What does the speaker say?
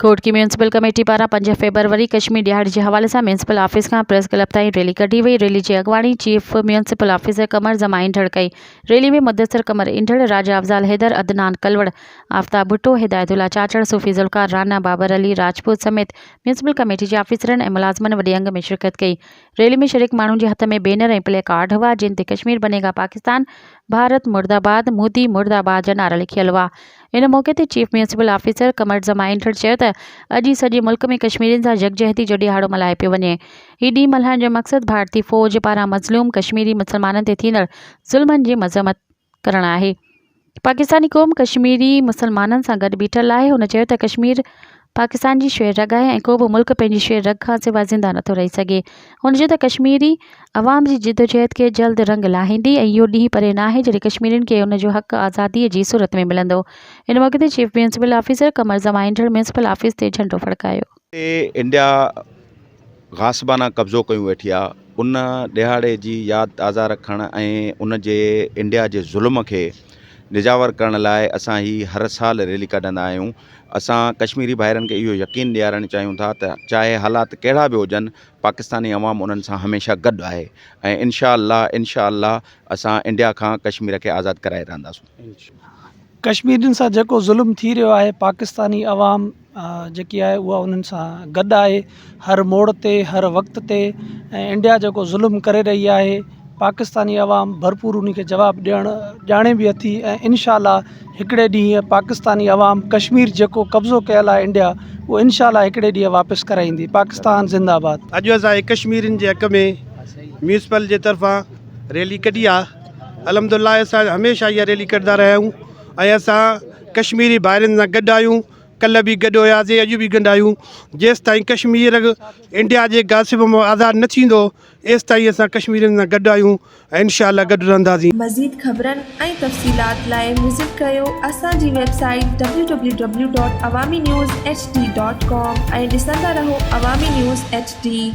कोट की municipal committee पारा 5 February Kashmir दिहाड़ी के हवाले से म्यूनसिपल ऑफिस का प्रेस क्लब ताईं रैली कढी वई। रैली की अगवाणी चीफ म्यूनसिपल ऑफिसर कमर जमा इंदड़ कई। रैली में मुदस्सिर कमर इंदड़, राजा अफजाल हैदर, अदनान कलवड़, आफ्ताब भुट्टो, हिदायतुल्ला चाचड़, सूफी जुल्कार, राना, बाबर अली राजपूत समेत म्यूनसिपल कमेटी के ऑफिसरन और मुलाजमन वॾे अंग में शिरकत कई। रैली में शरीक माण्हुनि जे हथ में बैनर और प्ले कार्ड हुआ जिन ते कश्मीर बनेगा पाकिस्तान, भारत मुर्दाबाद, मोदी मुर्दाबाद जा नारा लिखियल हुआ। इन मौके ते चीफ म्यूनसिपल ऑफिसर कमर जमा इंदड़ चयो त अॼु सॼे मुल्क में कश्मीरियुनि सां यकजहती जो ॾिहाड़ो मल्हाए पियो वञे। हीउ ॾींहुं मल्हाइण जो मक़सदु भारतीय फ़ौज पारां मज़लूम कश्मीरी मुसलमाननि ते थींदड़ ज़ुल्मनि जी मज़म्मत करणु आहे। पाकिस्तानी क़ौम कश्मीरी मुसलमाननि सां गॾु बीठल आहे। हुन चयो त कश्मीर पाकिस्तान जी शेर रग आहे ऐं को बि मुल्क पंहिंजी शेर रग खां सवाइ ज़िंदा नथो रही सघे। हुन चयो त कश्मीरी अवाम जी जिदोजहद खे जल्द रंग लाहींदी ऐं इहो ॾींहुं परे न आहे जॾहिं कश्मीरियुनि खे उन जो हक़ आज़ादीअ जी सूरत में मिलंदो। इन मौक़े ते चीफ म्यूनसिपल ऑफिसर कमर जमा इंदड़ म्यूनसिपल ऑफिस ते झंडो फड़कायो। इंडिया गासबाना कब्ज़ो कयूं वेठी आहे, उन ॾिहाड़े जी यादि ताज़ा रखण ऐं उन जे इंडिया जे ज़ुल्म खे निजावर करण लाइ असां ही हर साल रैली कढंदा आहियूं। असां कश्मीरी भाइरनि खे इहो यकीन ॾियारणु चाहियूं था त चाहे हालात कहिड़ा बि हुजनि, पाकिस्तानी अवाम उन्हनि सां हमेशह गॾु आहे ऐं इंशा अल्लाह असां इंडिया खां कश्मीर खे आज़ादु कराए रहंदासीं। कश्मीरियुनि सां जेको ज़ुल्म थी रहियो आहे, पाकिस्तानी अवाम जेकी आहे उहा उन्हनि सां गॾु आहे हर मोड़ ते, हर वक़्त ते। ऐं इंडिया जेको ज़ुल्म करे रही आहे, पाकिस्तानी अवाम भरपूर उन खे जवाबु ॼाणे बि अथी ऐं इंशा हिकिड़े ॾींहुं पाकिस्तानी अवाम कश्मीर जेको कब्ज़ो कयल आहे इंडिया, उहो इंशा हिकिड़े ॾींहुं वापसि कराईंदी। पाकिस्तान ज़िंदाबाद। अॼु असां कश्मीरियुनि जे हक़ में म्यूनसिपल जे तरफ़ां रैली कढी आहे। अलहमदुलिल्लाह असां हमेशह इहा रैली कढंदा रहिया आहियूं ऐं असां कश्मीरी भाइरनि सां गॾु आहियूं। कल्ह बि गॾु हुयासीं, अॼु बि गॾु आहियूं। जेसि ताईं कश्मीर इंडिया जे गासिब मां आज़ादु न थींदो, एसि ताईं असां कश्मीरियुनि सां गॾु आहियूं ऐं इंशा अल्लाह गॾु रहंदासीं। मज़ीद ख़बरनि ऐं तफ़सीलात लाइ विज़िट कयो असांजी वेबसाइट www.awamiNewsHD.com ऐं ॾिसंदा रहो अवामी न्यूज़ HD।